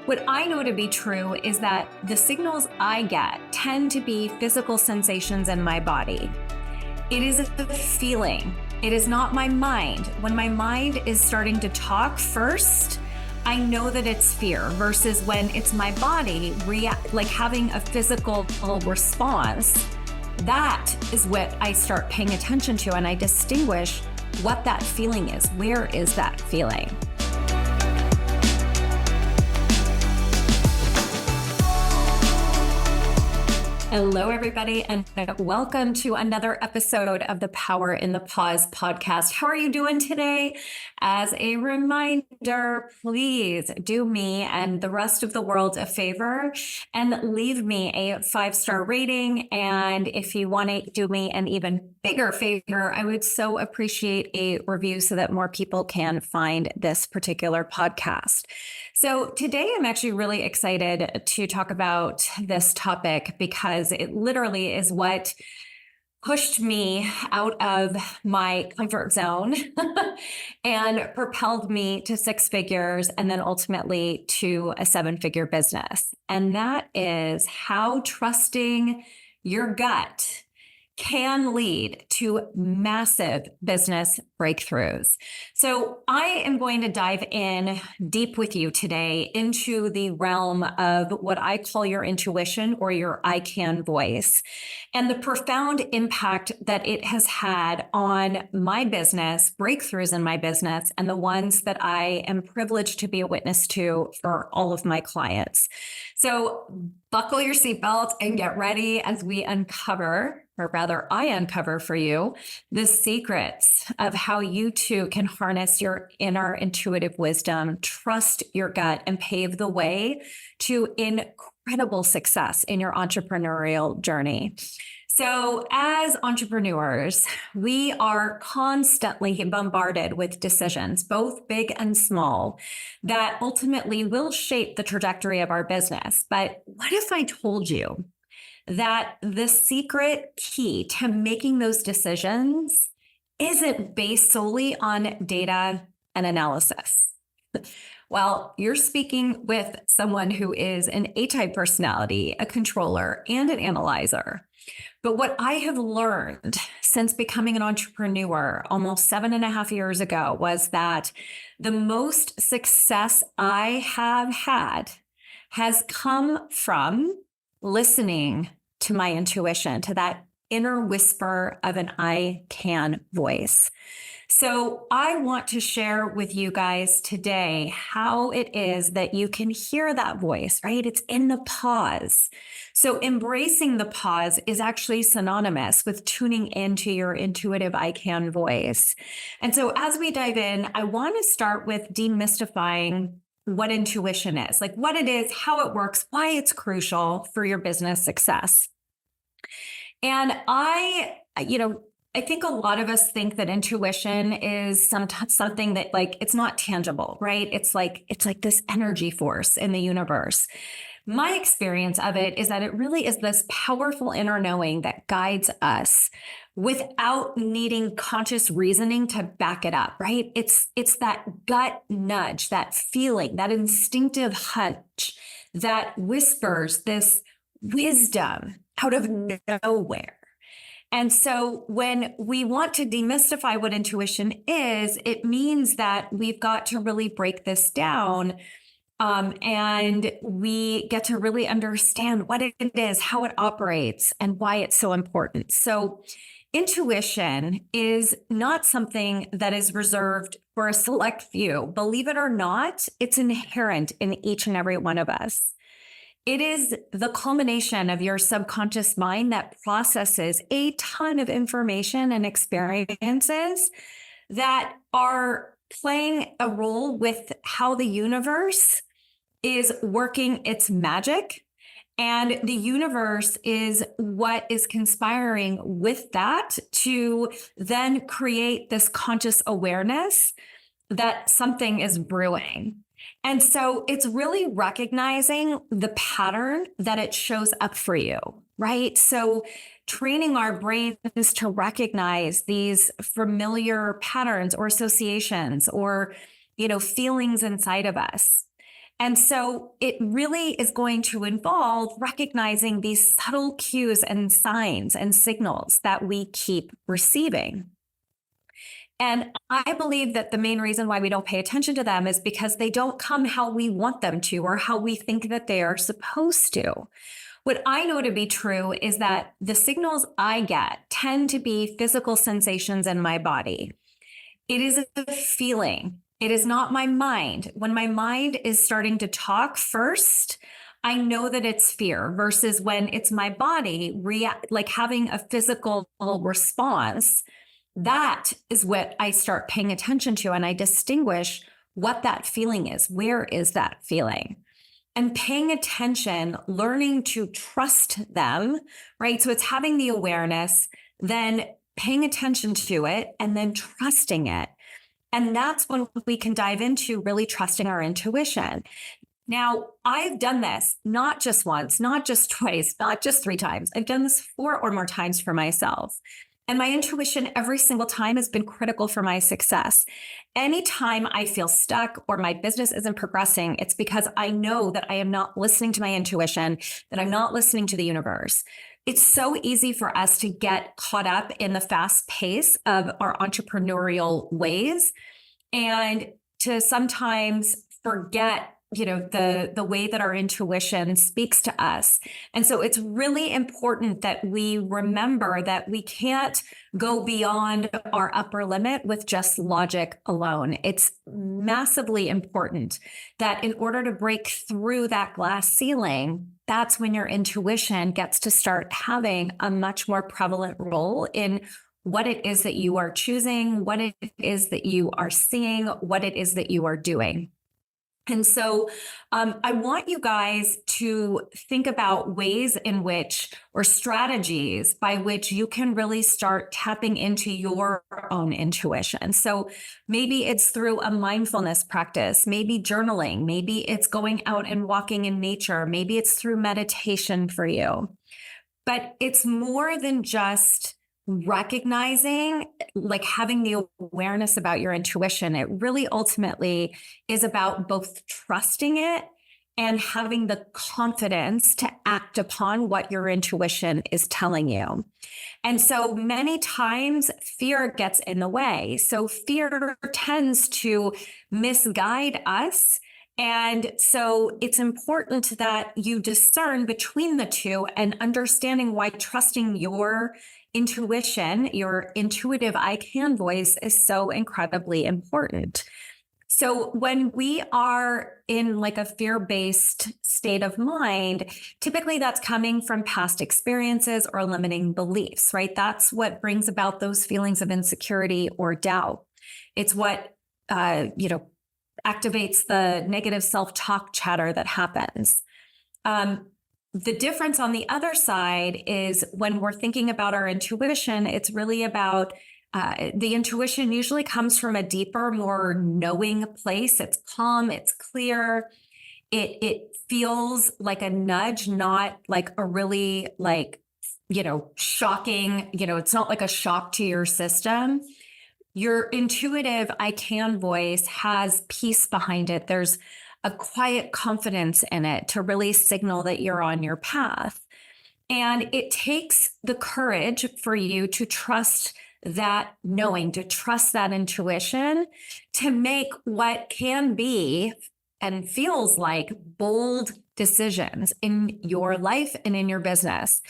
What I know to be true is that the signals I get tend to be physical sensations in my body. It is a feeling. It is not my mind. When my mind is starting to talk first, I know that it's fear versus when it's my body like having a physical response. That is what I start paying attention to, and I distinguish what that feeling is. Where is that feeling? Hello, everybody, and welcome to another episode of the Power in the Pause podcast. How are you doing today? As a reminder, please do me and the rest of the world a favor and leave me a 5-star rating. And if you want to do me an even bigger favor, I would so appreciate a review so that more people can find this particular podcast. So today I'm actually really excited to talk about this topic because it literally is what pushed me out of my comfort zone and propelled me to 6 figures and then ultimately to a 7-figure business. And that is how trusting your gut can lead to massive business breakthroughs. So I am going to dive in deep with you today into the realm of what I call your intuition or your I can voice, and the profound impact that it has had on my business, breakthroughs in my business, and the ones that I am privileged to be a witness to for all of my clients. So buckle your seatbelt and get ready as we uncover, or rather I uncover for you, the secrets of how you too can harness your inner intuitive wisdom, trust your gut, and pave the way to incredible success in your entrepreneurial journey. So as entrepreneurs, we are constantly bombarded with decisions, both big and small, that ultimately will shape the trajectory of our business. But what if I told you that the secret key to making those decisions isn't based solely on data and analysis? Well, you're speaking with someone who is an A-type personality, a controller, and an analyzer. But what I have learned since becoming an entrepreneur almost 7.5 years ago was that the most success I have had has come from listening to my intuition, to that inner whisper of an I can voice. So I want to share with you guys today how it is that you can hear that voice, right? It's in the pause. So embracing the pause is actually synonymous with tuning into your intuitive I can voice. And so as we dive in, I want to start with demystifying what intuition is, like what it is, how it works, why it's crucial for your business success. And I think a lot of us think that intuition is something that like, it's not tangible, right? It's like this energy force in the universe. My experience of it is that it really is this powerful inner knowing that guides us without needing conscious reasoning to back it up, right? It's that gut nudge, that feeling, that instinctive hunch that whispers this wisdom out of nowhere. And so when we want to demystify what intuition is, it means that we've got to really break this down. And we get to really understand what it is, how it operates, and why it's so important. So intuition is not something that is reserved for a select few. Believe it or not, it's inherent in each and every one of us. It is the culmination of your subconscious mind that processes a ton of information and experiences that are playing a role with how the universe is working its magic. And the universe is what is conspiring with that to then create this conscious awareness that something is brewing. And so it's really recognizing the pattern that it shows up for you, right? So training our brains to recognize these familiar patterns or associations or, feelings inside of us. And so it really is going to involve recognizing these subtle cues and signs and signals that we keep receiving. And I believe that the main reason why we don't pay attention to them is because they don't come how we want them to or how we think that they are supposed to. What I know to be true is that the signals I get tend to be physical sensations in my body. It is a feeling. It is not my mind. When my mind is starting to talk first, I know that it's fear versus when it's my body like having a physical response. That is what I start paying attention to, and I distinguish what that feeling is. Where is that feeling? And paying attention, learning to trust them, right? So it's having the awareness, then paying attention to it, and then trusting it. And that's when we can dive into really trusting our intuition. Now, I've done this not just once, not just twice, not just 3 times. I've done this 4 or more times for myself. And my intuition every single time has been critical for my success. Anytime I feel stuck or my business isn't progressing, it's because I know that I am not listening to my intuition, that I'm not listening to the universe. It's so easy for us to get caught up in the fast pace of our entrepreneurial ways and to sometimes forget the way that our intuition speaks to us. And so it's really important that we remember that we can't go beyond our upper limit with just logic alone. It's massively important that in order to break through that glass ceiling, that's when your intuition gets to start having a much more prevalent role in what it is that you are choosing, what it is that you are seeing, what it is that you are doing. And so I want you guys to think about ways in which, or strategies by which you can really start tapping into your own intuition. So maybe it's through a mindfulness practice, maybe journaling, maybe it's going out and walking in nature, maybe it's through meditation for you. But it's more than just recognizing, like having the awareness about your intuition. It really ultimately is about both trusting it and having the confidence to act upon what your intuition is telling you. And so many times fear gets in the way. So fear tends to misguide us. And so it's important that you discern between the two and understanding why trusting your intuition, your intuitive I can voice is so incredibly important. So when we are in like a fear-based state of mind, typically that's coming from past experiences or limiting beliefs, right? That's what brings about those feelings of insecurity or doubt. It's what, activates the negative self-talk chatter that happens. The difference on the other side is when we're thinking about our intuition, it's really about the intuition usually comes from a deeper, more knowing place. It's calm, it's clear. It feels like a nudge, not like a really shocking, it's not like a shock to your system. Your intuitive I can voice has peace behind it. There's a quiet confidence in it to really signal that you're on your path. And it takes the courage for you to trust that knowing, to trust that intuition, to make what can be and feels like bold decisions in your life and in your business.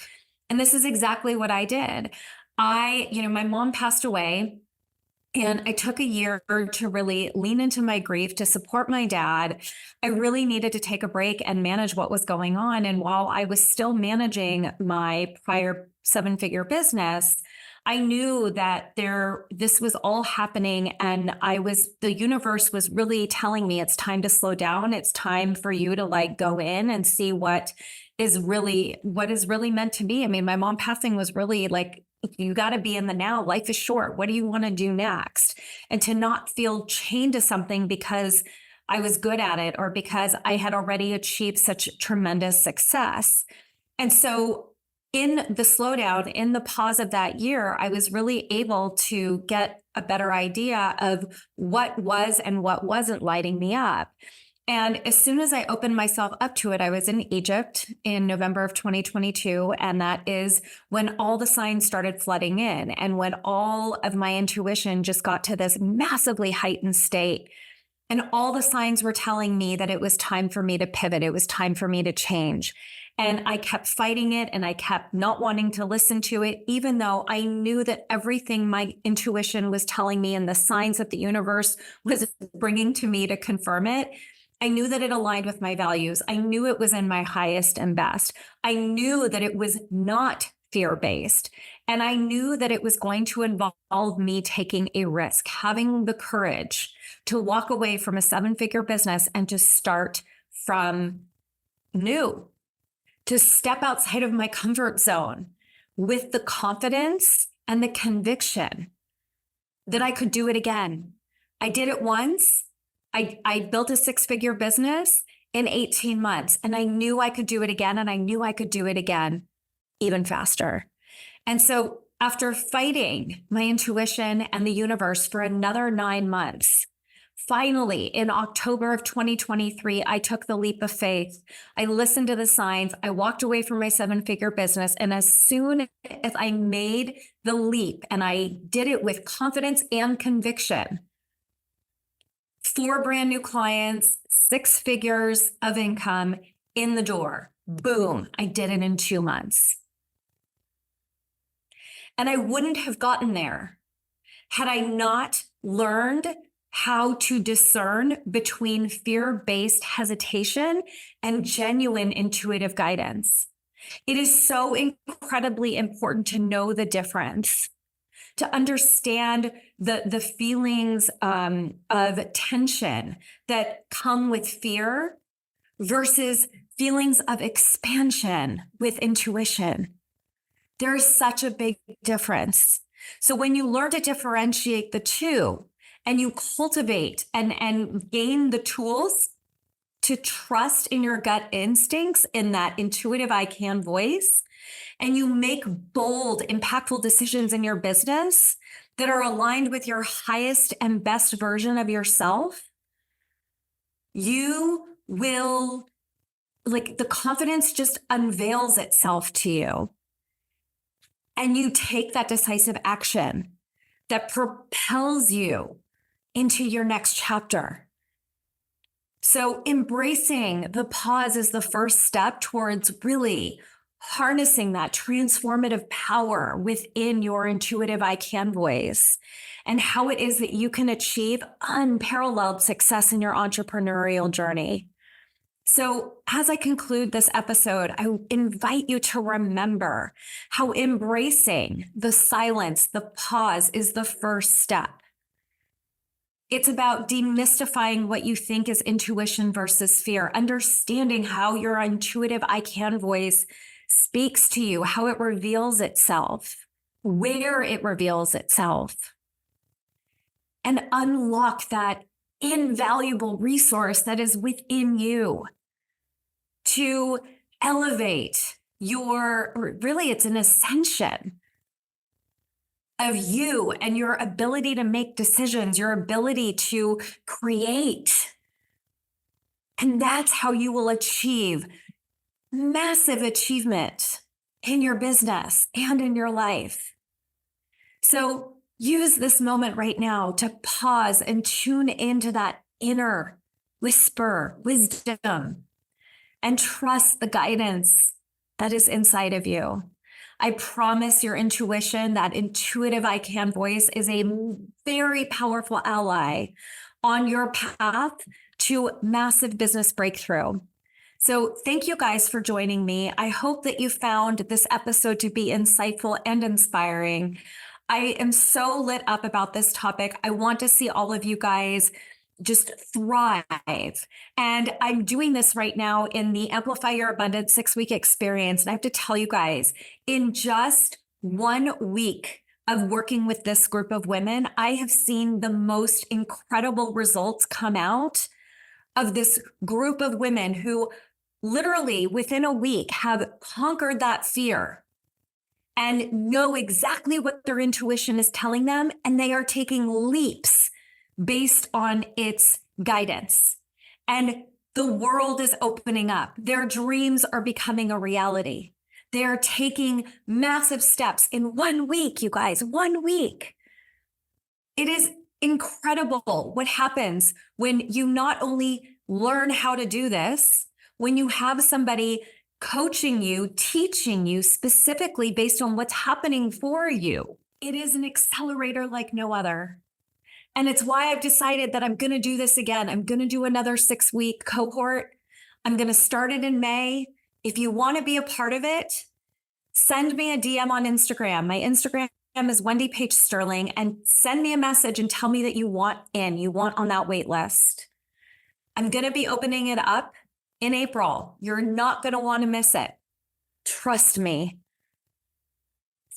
And this is exactly what I did. My mom passed away. And I took a year to really lean into my grief, to support my dad. I really needed to take a break and manage what was going on. And while I was still managing my prior 7-figure business, I knew that this was all happening. And the universe was really telling me it's time to slow down. It's time for you to go in and see what is really meant to be. I mean, my mom passing was really you got to be in the now. Life is short. What do you want to do next? And to not feel chained to something because I was good at it or because I had already achieved such tremendous success. And so in the slowdown, in the pause of that year, I was really able to get a better idea of what was and what wasn't lighting me up. And as soon as I opened myself up to it, I was in Egypt in November of 2022. And that is when all the signs started flooding in and when all of my intuition just got to this massively heightened state. And all the signs were telling me that it was time for me to pivot. It was time for me to change. And I kept fighting it and I kept not wanting to listen to it, even though I knew that everything my intuition was telling me and the signs that the universe was bringing to me to confirm it. I knew that it aligned with my values. I knew it was in my highest and best. I knew that it was not fear-based. And I knew that it was going to involve me taking a risk, having the courage to walk away from a 7-figure business and to start from new, to step outside of my comfort zone with the confidence and the conviction that I could do it again. I did it once. I built a 6-figure business in 18 months, and I knew I could do it again, and I knew I could do it again even faster. And so after fighting my intuition and the universe for another 9 months, finally, in October of 2023, I took the leap of faith. I listened to the signs. I walked away from my 7-figure business. And as soon as I made the leap, and I did it with confidence and conviction, 4 brand new clients, 6 figures of income in the door. Boom, I did it in 2 months. And I wouldn't have gotten there had I not learned how to discern between fear-based hesitation and genuine intuitive guidance. It is so incredibly important to know the difference, to understand the feelings of tension that come with fear versus feelings of expansion with intuition. There is such a big difference. So when you learn to differentiate the two and you cultivate and gain the tools to trust in your gut instincts, in that intuitive I can voice, and you make bold, impactful decisions in your business that are aligned with your highest and best version of yourself, you will, like, the confidence just unveils itself to you. And you take that decisive action that propels you into your next chapter. So embracing the pause is the first step towards really harnessing that transformative power within your intuitive I can voice and how it is that you can achieve unparalleled success in your entrepreneurial journey. So as I conclude this episode, I invite you to remember how embracing the silence, the pause, is the first step. It's about demystifying what you think is intuition versus fear, understanding how your intuitive I can voice speaks to you, how it reveals itself, where it reveals itself, and unlock that invaluable resource that is within you to elevate really it's an ascension of you and your ability to make decisions, your ability to create. And that's how you will achieve massive achievement in your business and in your life. So use this moment right now to pause and tune into that inner whisper, wisdom, and trust the guidance that is inside of you. I promise your intuition, that intuitive I can voice, is a very powerful ally on your path to massive business breakthrough. So thank you guys for joining me. I hope that you found this episode to be insightful and inspiring. I am so lit up about this topic. I want to see all of you guys just thrive. And I'm doing this right now in the Amplify Your Abundance 6-week experience. And I have to tell you guys, in just 1 week of working with this group of women, I have seen the most incredible results come out of this group of women who literally within a week have conquered that fear and know exactly what their intuition is telling them. And they are taking leaps based on its guidance. And The world is opening up. Their dreams are becoming a reality. They are taking massive steps in 1 week, you guys, 1 week. It is incredible what happens when you not only learn how to do this, when you have somebody coaching you, teaching you specifically based on what's happening for you. It is an accelerator like no other. And it's why I've decided that I'm going to do this again. I'm going to do another 6-week cohort. I'm going to start it in May. If you want to be a part of it, send me a DM on Instagram. My Instagram is Wendy Page Sterling, and send me a message and tell me that you want on that wait list. I'm going to be opening it up in April. You're not going to want to miss it. Trust me.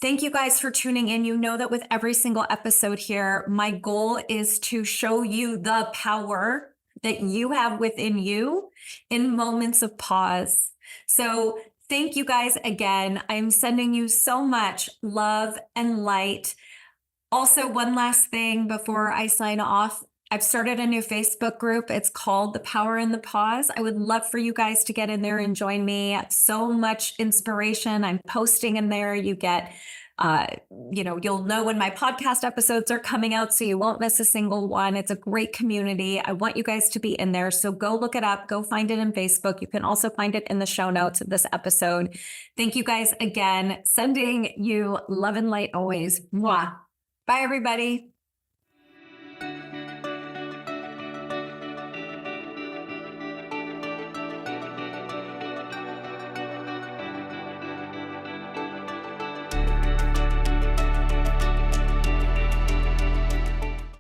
Thank you guys for tuning in. You know that with every single episode here, my goal is to show you the power that you have within you in moments of pause. So thank you guys again. I'm sending you so much love and light. Also, one last thing before I sign off. I've started a new Facebook group. It's called The Power in the Pause. I would love for you guys to get in there and join me. So much inspiration I'm posting in there. You get, you'll know when my podcast episodes are coming out, so you won't miss a single one. It's a great community. I want you guys to be in there. So go look it up. Go find it in Facebook. You can also find it in the show notes of this episode. Thank you guys again. Sending you love and light always. Mwah. Bye, everybody.